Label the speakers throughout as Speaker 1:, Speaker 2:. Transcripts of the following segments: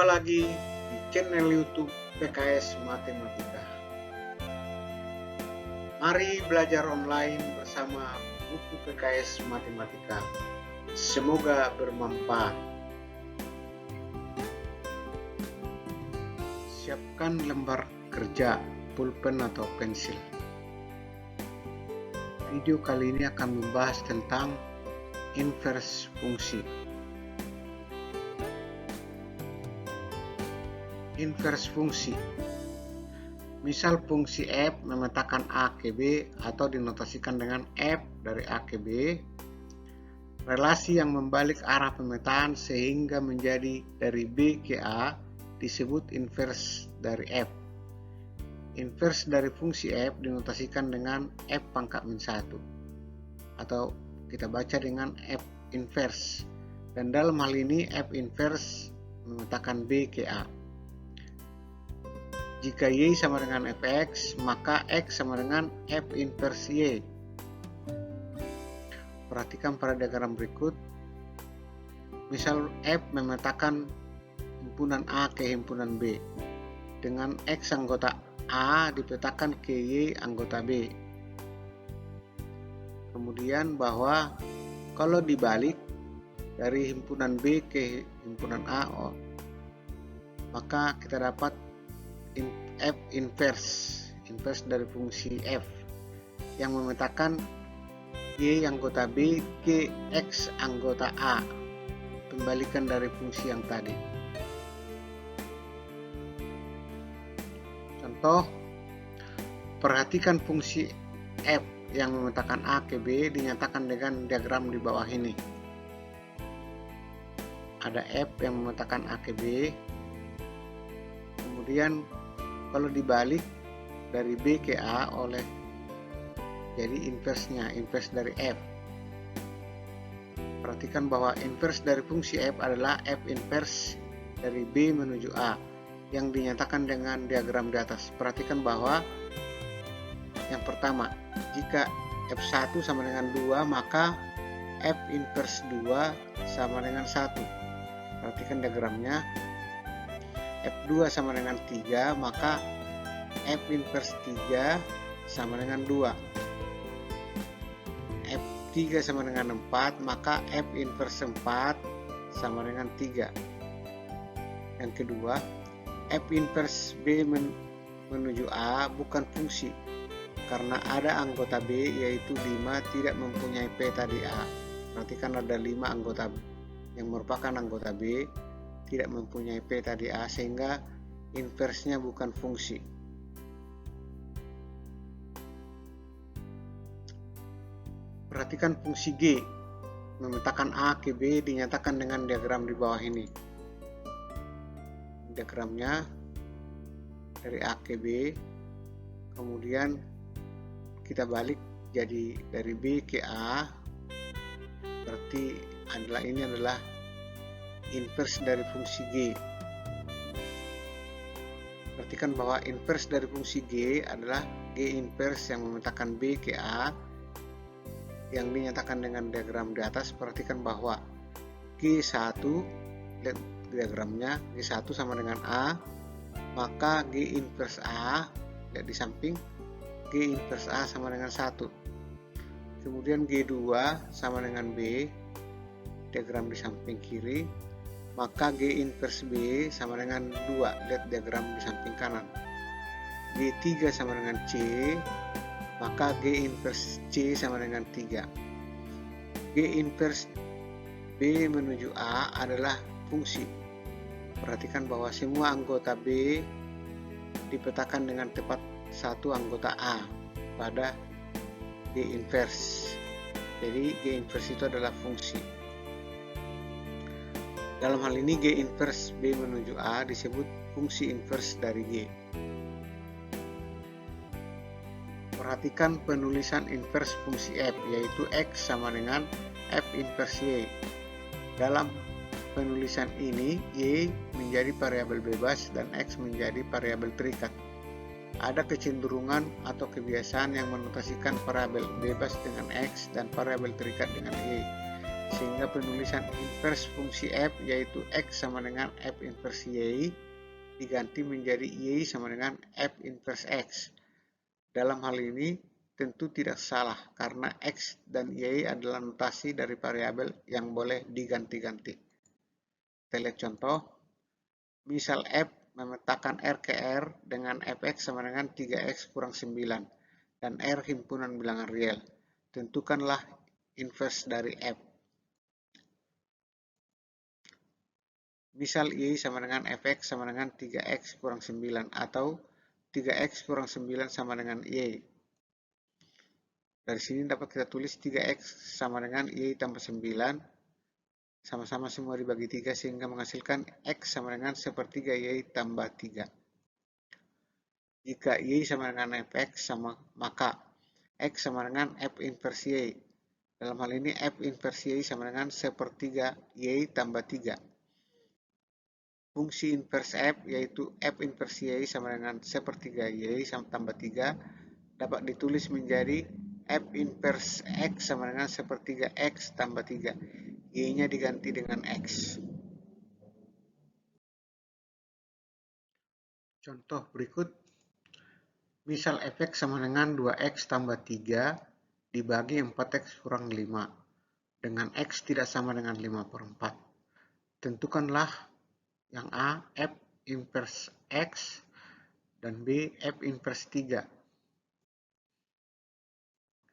Speaker 1: Jumpa lagi di channel YouTube PKS Matematika. Mari belajar online bersama buku PKS Matematika. Semoga bermanfaat. Siapkan lembar kerja, pulpen atau pensil. Video kali ini akan membahas tentang inverse fungsi. Inverse fungsi. Misal fungsi f memetakan a ke b atau dinotasikan dengan f dari a ke b. Relasi yang membalik arah pemetaan sehingga menjadi dari b ke a disebut inverse dari f. Inverse dari fungsi f dinotasikan dengan f pangkat min 1 atau kita baca dengan f inverse, dan dalam hal ini f inverse memetakan b ke a. Jika y sama dengan fx, maka x sama dengan f inverse y. Perhatikan pada diagram berikut. Misal f memetakan himpunan A ke himpunan B, dengan x anggota A dipetakan ke y anggota B. Kemudian bahwa kalau dibalik dari himpunan B ke himpunan A, maka kita dapat f inverse dari fungsi f yang memetakan y anggota B ke x anggota A, pembalikan dari fungsi yang tadi. Contoh, perhatikan fungsi f yang memetakan a ke b dinyatakan dengan diagram di bawah ini. Ada f yang memetakan a ke b, kemudian kalau dibalik dari B ke A oleh jadi inverse dari F. Perhatikan bahwa inverse dari fungsi F adalah F inverse dari B menuju A yang dinyatakan dengan diagram di atas. Perhatikan bahwa yang pertama, jika F1 sama dengan 2, maka F inverse 2 sama dengan 1. Perhatikan diagramnya. F2 sama dengan 3, maka F inverse 3 sama dengan 2. F3 sama dengan 4, maka F inverse 4 sama dengan 3. Yang kedua, F inverse B menuju A bukan fungsi, karena ada anggota B yaitu 5 tidak mempunyai peta di A. Perhatikan ada 5 anggota yang merupakan anggota B tidak mempunyai peta di A, sehingga inversnya bukan fungsi. Perhatikan fungsi G memetakan A ke B dinyatakan dengan diagram di bawah ini. Diagramnya dari A ke B, kemudian kita balik jadi dari B ke A, berarti ini adalah inverse dari fungsi G. Perhatikan bahwa inverse dari fungsi G adalah G inverse yang memetakan B ke A yang dinyatakan dengan diagram di atas. Perhatikan bahwa G1, lihat diagramnya, G1 sama dengan A, maka G inverse A, lihat di samping, G inverse A sama dengan 1. Kemudian G2 sama dengan B, diagram di samping kiri, maka G inverse B sama dengan 2, lihat diagram di samping kanan. G3 sama dengan C, maka G inverse C sama dengan 3. G inverse B menuju A adalah fungsi. Perhatikan bahwa semua anggota B dipetakan dengan tepat satu anggota A pada G inverse. Jadi G inverse itu adalah fungsi. Dalam hal ini G inverse B menuju A disebut fungsi inverse dari G. Perhatikan penulisan inverse fungsi f, yaitu x sama dengan f inverse y. Dalam penulisan ini y menjadi variabel bebas dan x menjadi variabel terikat. Ada kecenderungan atau kebiasaan yang menotasikan variabel bebas dengan x dan variabel terikat dengan y. sehingga penulisan invers fungsi f yaitu x sama dengan f invers y diganti menjadi y sama dengan f invers x. Dalam hal ini tentu tidak salah karena x dan y adalah notasi dari variabel yang boleh diganti-ganti. Kita lihat contoh. Misal f memetakan R ke R dengan fx sama dengan 3x kurang 9 dan R himpunan bilangan real. Tentukanlah inverse dari f. Misal y sama dengan fx sama dengan 3x kurang 9 atau 3x kurang 9 sama dengan y. Dari sini dapat kita tulis 3x sama dengan y tambah 9. Sama-sama semua dibagi 3 sehingga menghasilkan x sama dengan sepertiga y tambah 3. Jika y sama dengan fx maka x sama dengan f inverse y. Dalam hal ini f inverse y sama dengan sepertiga y tambah 3. Fungsi inverse f yaitu f inverse y sama dengan sepertiga y tambah 3 dapat ditulis menjadi f inverse x sama dengan sepertiga x tambah 3. Y-nya diganti dengan x. Contoh berikut. Misal fx sama dengan 2x tambah 3 dibagi 4x kurang 5 dengan x tidak sama dengan 5/4. Tentukanlah yang A, f inverse x, dan B, f inverse 3.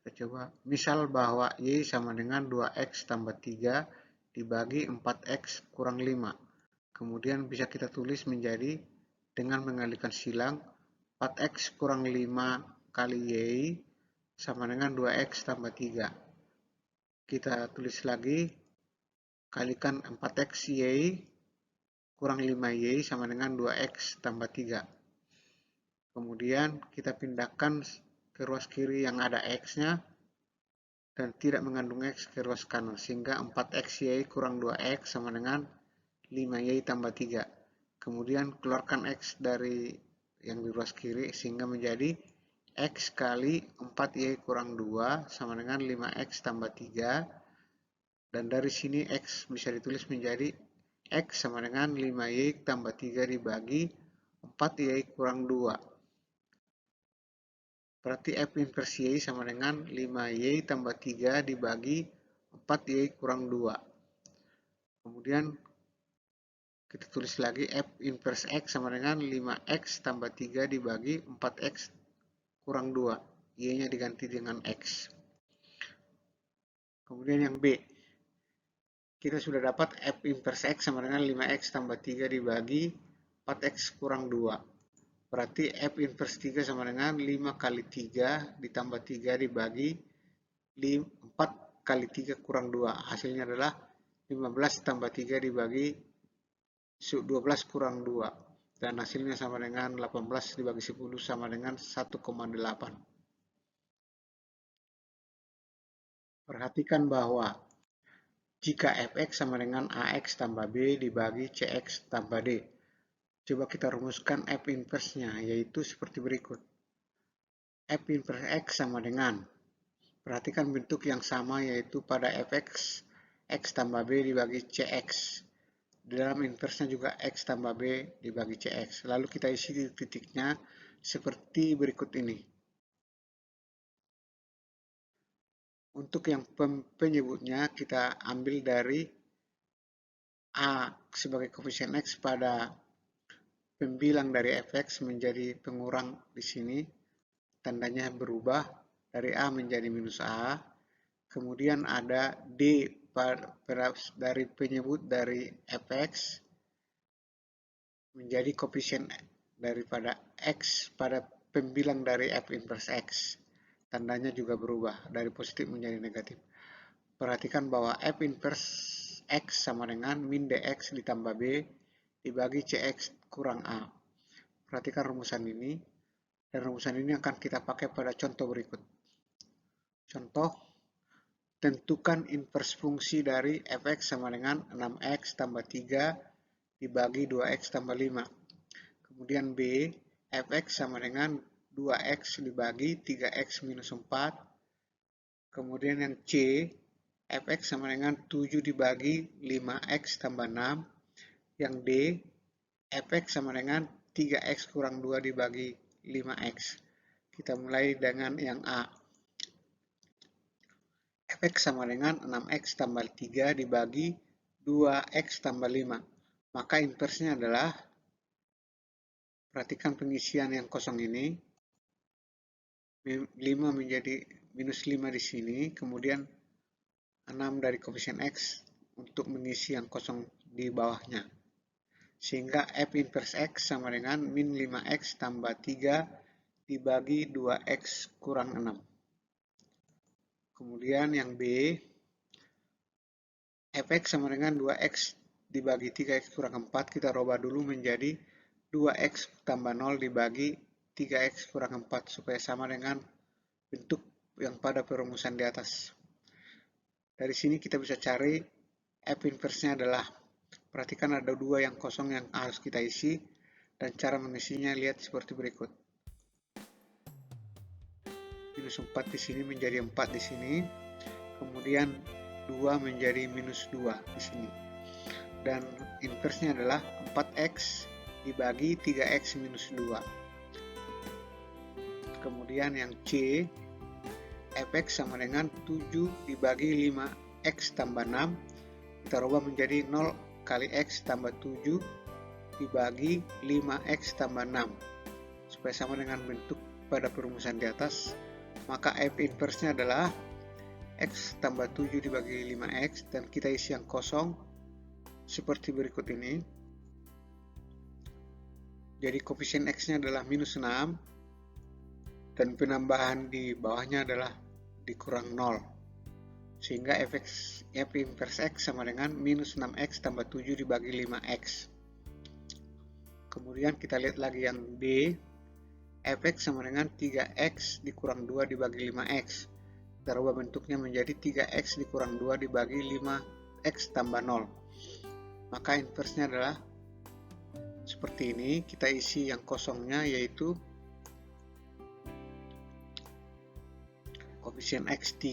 Speaker 1: Kita coba. Misal bahwa Y sama dengan 2x tambah 3 dibagi 4x kurang 5. Kemudian bisa kita tulis menjadi dengan mengalihkan silang 4x kurang 5 kali Y sama dengan 2x tambah 3. Kita tulis lagi, kalikan 4x Y kurang 5Y sama dengan 2x tambah 3. Kemudian kita pindahkan ke ruas kiri yang ada x-nya dan tidak mengandung x ke ruas kanan, sehingga 4xy kurang 2x sama dengan 5y tambah 3. Kemudian keluarkan x dari yang di ruas kiri sehingga menjadi x kali 4y kurang 2 sama dengan 5x tambah 3. Dan dari sini x bisa ditulis menjadi x sama dengan 5y tambah 3 dibagi 4y kurang 2. Berarti f inverse y sama dengan 5y tambah 3 dibagi 4y kurang 2. Kemudian kita tulis lagi f inverse x sama dengan 5x tambah 3 dibagi 4x kurang 2. Y-nya diganti dengan x. Kemudian yang B. Kita sudah dapat f inverse x sama dengan 5x tambah 3 dibagi 4x kurang 2. Berarti f inverse 3 sama dengan 5 kali 3 ditambah 3 dibagi 4 kali 3 kurang 2. Hasilnya adalah 15 tambah 3 dibagi 12 kurang 2. Dan hasilnya sama dengan 18 dibagi 10 sama dengan 1,8. Perhatikan bahwa jika fx sama dengan ax tambah b dibagi cx tambah d. Coba kita rumuskan f inverse-nya, yaitu seperti berikut. F inverse x sama dengan, perhatikan bentuk yang sama yaitu pada fx, x tambah b dibagi cx. Di dalam inverse-nya juga x tambah b dibagi cx. Lalu kita isi titiknya seperti berikut ini. Untuk yang penyebutnya kita ambil dari A sebagai koefisien X pada pembilang dari fx menjadi pengurang di sini. Tandanya berubah dari A menjadi minus A. Kemudian ada D dari penyebut dari fx menjadi koefisien daripada X pada pembilang dari f inverse X. Tandanya juga berubah dari positif menjadi negatif. Perhatikan bahwa f inverse X sama dengan min dx ditambah B dibagi Cx kurang A. Perhatikan rumusan ini, dan rumusan ini akan kita pakai pada contoh berikut. Contoh, tentukan inverse fungsi dari fx sama dengan 6x tambah 3 dibagi 2x tambah 5. Kemudian B, fx sama dengan 2x dibagi 3x minus 4. Kemudian yang C, fx sama dengan 7 dibagi 5x tambah 6. Yang D, fx sama dengan 3x kurang 2 dibagi 5x. Kita mulai dengan yang A. Fx sama dengan 6x tambah 3 dibagi 2x tambah 5. Maka inversnya adalah, perhatikan pengisian yang kosong ini, 5 menjadi minus 5 di sini, kemudian 6 dari koefisien X untuk mengisi yang kosong di bawahnya. Sehingga F inverse X sama dengan min 5X tambah 3 dibagi 2X kurang 6. Kemudian yang B, Fx sama dengan 2X dibagi 3X kurang 4, kita rubah dulu menjadi 2X tambah 0 dibagi 3X kurang 4, supaya sama dengan bentuk yang pada perumusan di atas. Dari sini kita bisa cari F inverse-nya adalah, perhatikan ada 2 yang kosong yang harus kita isi, dan cara mengisinya lihat seperti berikut. Minus 4 di sini menjadi 4 di sini, kemudian 2 menjadi minus 2 di sini. Dan inverse-nya adalah 4X dibagi 3X minus 2. Kemudian yang C, Fx sama dengan 7 dibagi 5x tambah 6, kita rubah menjadi 0 kali x tambah 7 dibagi 5x tambah 6, supaya sama dengan bentuk pada perumusan di atas. Maka F inverse-nya adalah x tambah 7 dibagi 5x, dan kita isi yang kosong seperti berikut ini. Jadi koefisien x-nya adalah minus 6, dan penambahan di bawahnya adalah dikurang 0, sehingga F inverse X sama dengan minus 6X tambah 7 dibagi 5X. Kemudian kita lihat lagi yang D, Fx sama dengan 3X dikurang 2 dibagi 5X. Kita rubah bentuknya menjadi 3X dikurang 2 dibagi 5X tambah 0. Maka inverse-nya adalah seperti ini. Kita isi yang kosongnya, yaitu koefisien X3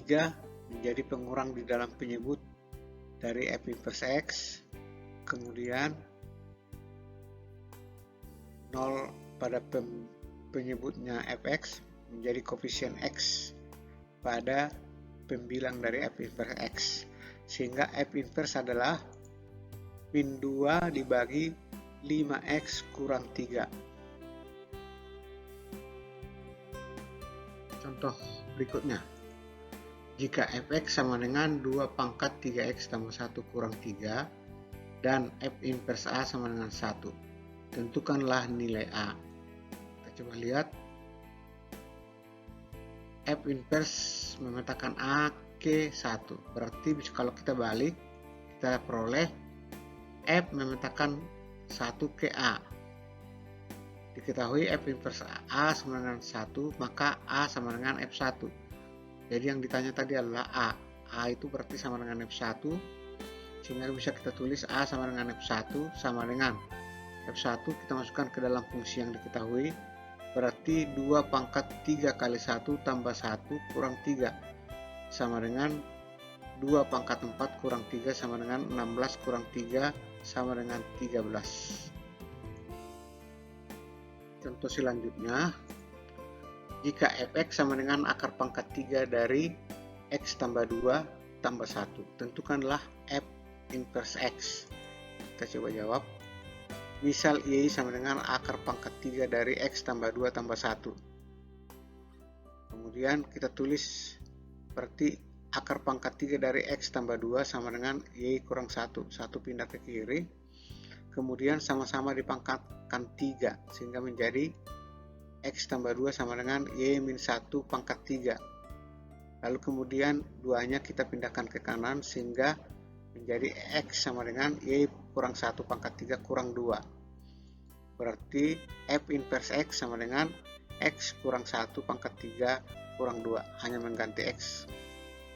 Speaker 1: menjadi pengurang di dalam penyebut dari F inverse X, kemudian 0 pada penyebutnya Fx menjadi koefisien X pada pembilang dari F inverse X, sehingga F inverse adalah min 2 dibagi 5X kurang 3. Contoh berikutnya, jika Fx sama dengan 2 pangkat 3X tambah 1 kurang 3 dan F inverse A sama dengan 1, tentukanlah nilai A. Kita coba lihat. F inverse memetakan A ke 1, berarti kalau kita balik, kita peroleh F memetakan 1 ke A. Diketahui F inverse A sama dengan 1, maka A sama dengan F1. Jadi yang ditanya tadi adalah A. A itu berarti sama dengan F1, sehingga bisa kita tulis A sama dengan F1 sama dengan F1 kita masukkan ke dalam fungsi yang diketahui, berarti 2 pangkat 3 kali 1 tambah 1 kurang 3 sama dengan 2 pangkat 4 kurang 3 sama dengan 16 kurang 3 sama dengan 13. Contoh selanjutnya, jika Fx sama dengan akar pangkat 3 dari X tambah 2 tambah 1, tentukanlah F inverse X. Kita coba jawab. Misal Y sama dengan akar pangkat 3 dari X tambah 2 tambah 1. Kemudian kita tulis, berarti akar pangkat 3 dari X tambah 2 sama dengan Y kurang 1. 1 pindah ke kiri. Kemudian sama-sama dipangkatkan 3, sehingga menjadi X tambah 2 sama dengan Y min 1 pangkat 3. Lalu kemudian 2-nya kita pindahkan ke kanan, sehingga menjadi X sama dengan Y kurang 1 pangkat 3 kurang 2. Berarti F inverse X sama dengan X kurang 1 pangkat 3 kurang 2. Hanya mengganti X,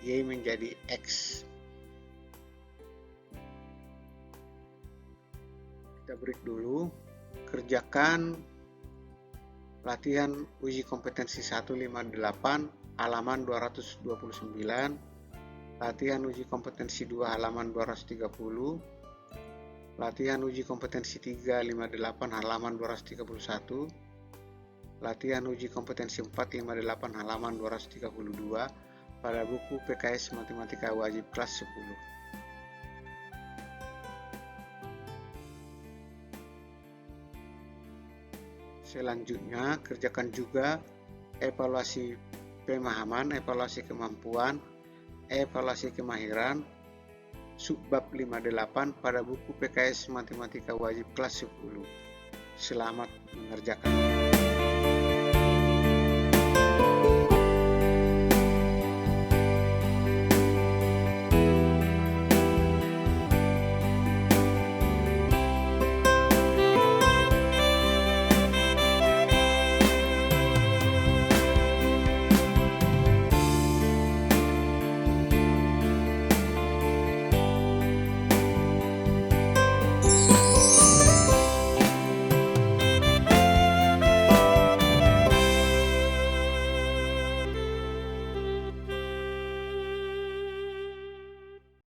Speaker 1: Y menjadi X. Kita break dulu. Kerjakan latihan uji kompetensi 158 halaman 229 latihan uji kompetensi 2 halaman 230, latihan uji kompetensi 358 halaman 231, latihan uji kompetensi 458 halaman 232 pada buku PKS Matematika Wajib kelas 10. Selanjutnya, kerjakan juga evaluasi pemahaman, evaluasi kemampuan, evaluasi kemahiran, subbab 58 pada buku PKS Matematika Wajib kelas 10. Selamat mengerjakan.